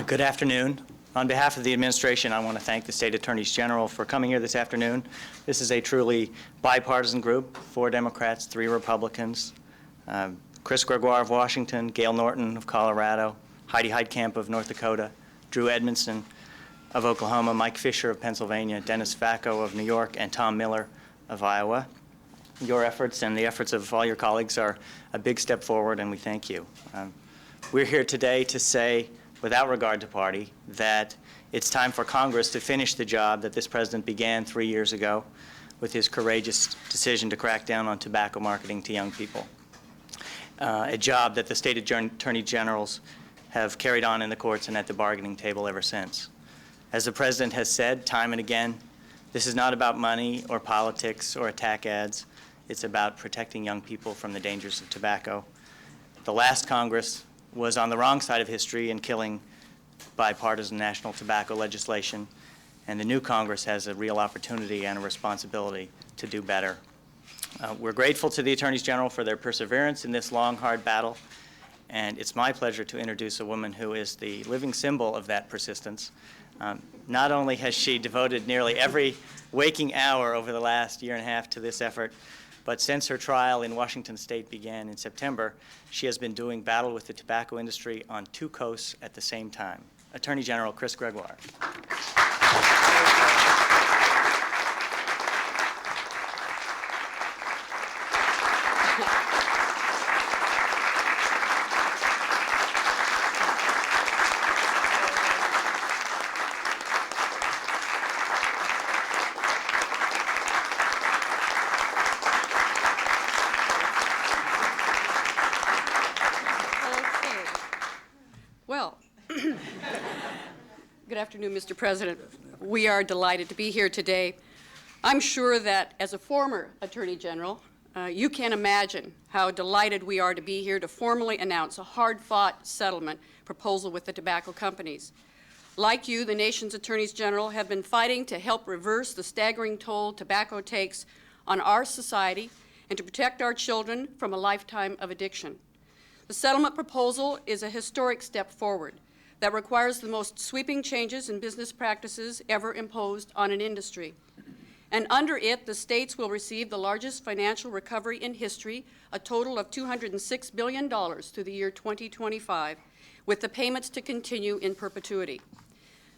Good afternoon. On behalf of the administration, I want to thank the State Attorneys General for coming here this afternoon. This is a truly bipartisan group, 4 Democrats, 3 Republicans, Chris Gregoire of Washington, Gail Norton of Colorado, Heidi Heitkamp of North Dakota, Drew Edmondson of Oklahoma, Mike Fisher of Pennsylvania, Dennis Facco of New York, and Tom Miller of Iowa. Your efforts and the efforts of all your colleagues are a big step forward, and we thank you. We're here today to say, without regard to party, that it's time for Congress to finish the job that this president began 3 years ago with his courageous decision to crack down on tobacco marketing to young people, a job that the state attorney generals have carried on in the courts and at the bargaining table ever since. As the president has said time and again, this is not about money or politics or attack ads. It's about protecting young people from the dangers of tobacco. The last Congress was on the wrong side of history in killing bipartisan national tobacco legislation, and the new Congress has a real opportunity and a responsibility to do better. We're grateful to the Attorneys General for their perseverance in this long, hard battle, and it's my pleasure to introduce a woman who is the living symbol of that persistence. Not only has she devoted nearly every waking hour over the last year and a half to this effort, but since her trial in Washington State began in September, she has been doing battle with the tobacco industry on 2 coasts at the same time. Attorney General Chris Gregoire. Good afternoon, Mr. President. We are delighted to be here today. I'm sure that as a former Attorney General, you can imagine how delighted we are to be here to formally announce a hard-fought settlement proposal with the tobacco companies. Like you, the nation's Attorneys General have been fighting to help reverse the staggering toll tobacco takes on our society and to protect our children from a lifetime of addiction. The settlement proposal is a historic step forward that requires the most sweeping changes in business practices ever imposed on an industry. And under it, the states will receive the largest financial recovery in history, a total of $206 billion through the year 2025, with the payments to continue in perpetuity.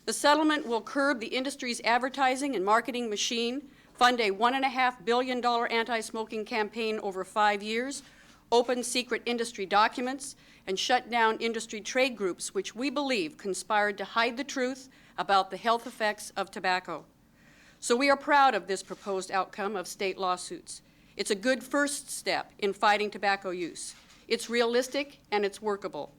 The settlement will curb the industry's advertising and marketing machine, fund a $1.5 billion anti-smoking campaign over 5 years, open secret industry documents, and shut down industry trade groups which we believe conspired to hide the truth about the health effects of tobacco. So we are proud of this proposed outcome of state lawsuits. It's a good first step in fighting tobacco use. It's realistic and it's workable.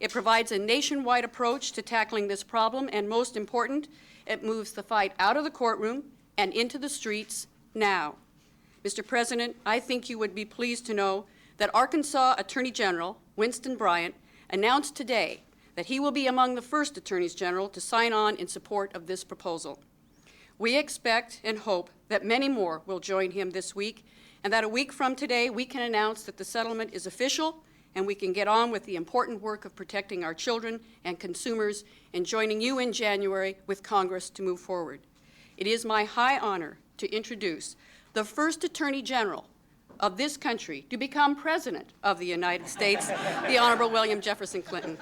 It provides a nationwide approach to tackling this problem, and most important, it moves the fight out of the courtroom and into the streets now. Mr. President, I think you would be pleased to know that Arkansas Attorney General Winston Bryant announced today that he will be among the first Attorneys General to sign on in support of this proposal. We expect and hope that many more will join him this week, and that a week from today we can announce that the settlement is official and we can get on with the important work of protecting our children and consumers and joining you in January with Congress to move forward. It is my high honor to introduce the first Attorney General of this country to become President of the United States, the Honorable William Jefferson Clinton.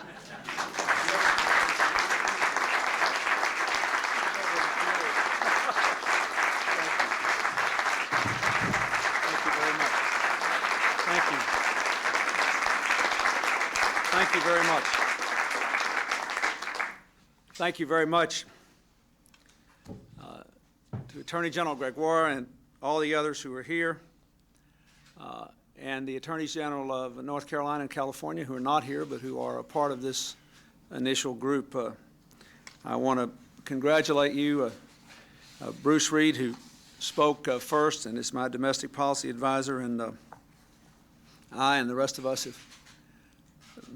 Thank you very much. Thank you very much to Attorney General Gregoire and all the others who are here, and the Attorneys General of North Carolina and California who are not here but who are a part of this initial group. I want to congratulate you, Bruce Reed, who spoke first and is my domestic policy advisor, and I and the rest of us have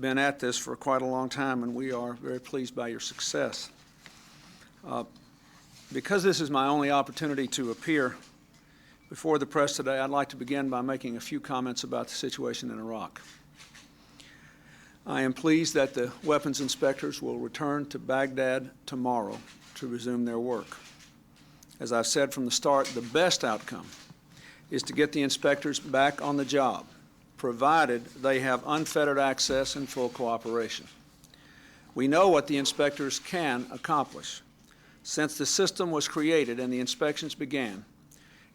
been at this for quite a long time, and we are very pleased by your success. Because this is my only opportunity to appear Before the press today, I'd like to begin by making a few comments about the situation in Iraq. I am pleased that the weapons inspectors will return to Baghdad tomorrow to resume their work. As I've said from the start, the best outcome is to get the inspectors back on the job, provided they have unfettered access and full cooperation. We know what the inspectors can accomplish. Since the system was created and the inspections began,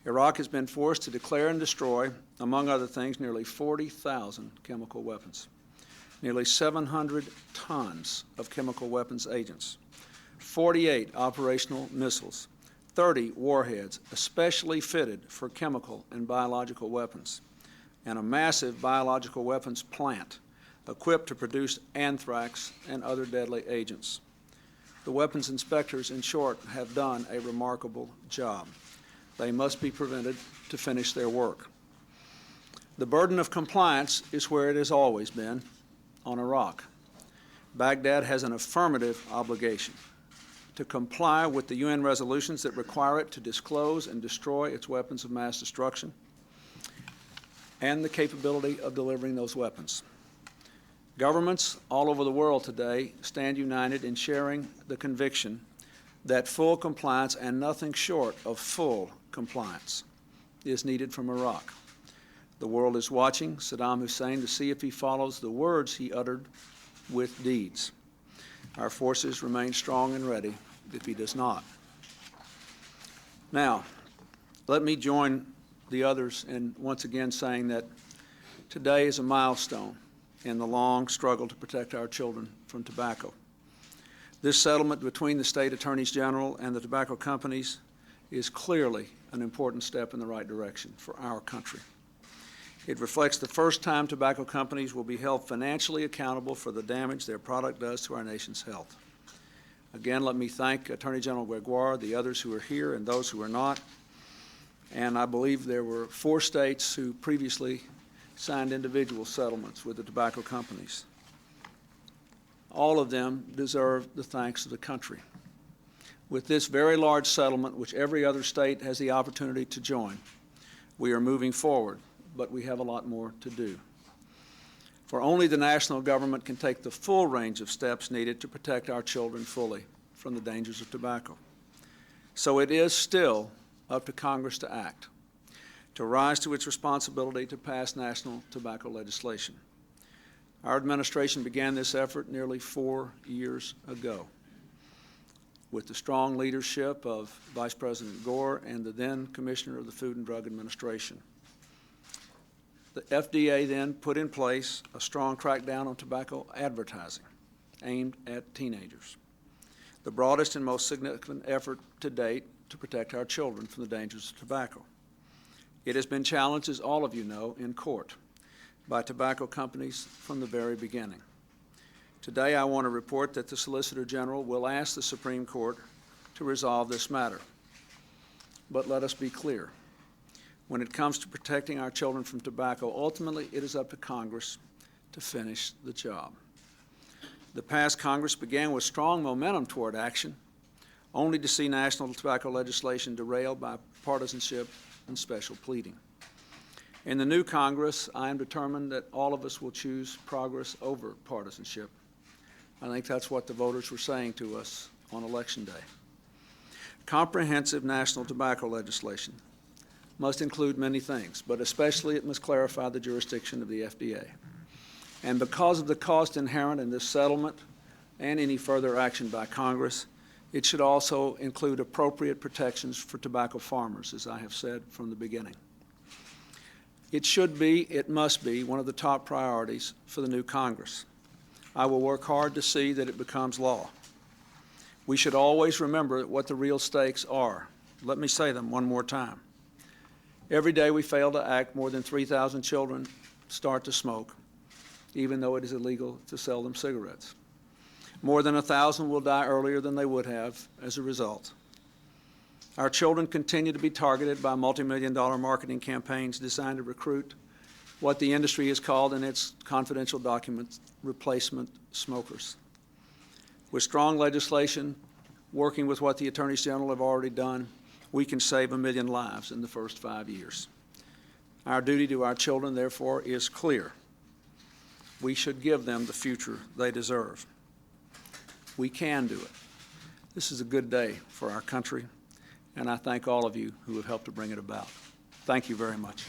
Iraq has been forced to declare and destroy, among other things, nearly 40,000 chemical weapons, nearly 700 tons of chemical weapons agents, 48 operational missiles, 30 warheads especially fitted for chemical and biological weapons, and a massive biological weapons plant equipped to produce anthrax and other deadly agents. The weapons inspectors, in short, have done a remarkable job. They must be prevented to finish their work. The burden of compliance is where it has always been, on Iraq. Baghdad has an affirmative obligation to comply with the UN resolutions that require it to disclose and destroy its weapons of mass destruction and the capability of delivering those weapons. Governments all over the world today stand united in sharing the conviction that full compliance and nothing short of full compliance is needed from Iraq. The world is watching Saddam Hussein to see if he follows the words he uttered with deeds. Our forces remain strong and ready if he does not. Now, let me join the others in once again saying that today is a milestone in the long struggle to protect our children from tobacco. This settlement between the state attorneys general and the tobacco companies is clearly an important step in the right direction for our country. It reflects the first time tobacco companies will be held financially accountable for the damage their product does to our nation's health. Again, let me thank Attorney General Gregoire, the others who are here, and those who are not. And I believe there were 4 states who previously signed individual settlements with the tobacco companies. All of them deserve the thanks of the country. With this very large settlement, which every other state has the opportunity to join, we are moving forward, but we have a lot more to do. For only the national government can take the full range of steps needed to protect our children fully from the dangers of tobacco. So it is still up to Congress to act, to rise to its responsibility to pass national tobacco legislation. Our administration began this effort nearly 4 years ago with the strong leadership of Vice President Gore and the then Commissioner of the Food and Drug Administration. The FDA then put in place a strong crackdown on tobacco advertising aimed at teenagers, the broadest and most significant effort to date to protect our children from the dangers of tobacco. It has been challenged, as all of you know, in court by tobacco companies from the very beginning. Today, I want to report that the Solicitor General will ask the Supreme Court to resolve this matter. But let us be clear. When it comes to protecting our children from tobacco, ultimately it is up to Congress to finish the job. The past Congress began with strong momentum toward action, only to see national tobacco legislation derailed by partisanship and special pleading. In the new Congress, I am determined that all of us will choose progress over partisanship. I think that's what the voters were saying to us on Election Day. Comprehensive national tobacco legislation must include many things, but especially it must clarify the jurisdiction of the FDA. And because of the cost inherent in this settlement and any further action by Congress, it should also include appropriate protections for tobacco farmers, as I have said from the beginning. It should be, it must be, one of the top priorities for the new Congress. I will work hard to see that it becomes law. We should always remember what the real stakes are. Let me say them one more time. Every day we fail to act, more than 3,000 children start to smoke, even though it is illegal to sell them cigarettes. More than 1,000 will die earlier than they would have as a result. Our children continue to be targeted by multi-million-dollar marketing campaigns designed to recruit what the industry has called in its confidential documents replacement smokers. With strong legislation, working with what the attorneys general have already done, we can save 1 million lives in the first 5 years. Our duty to our children, therefore, is clear. We should give them the future they deserve. We can do it. This is a good day for our country, and I thank all of you who have helped to bring it about. Thank you very much.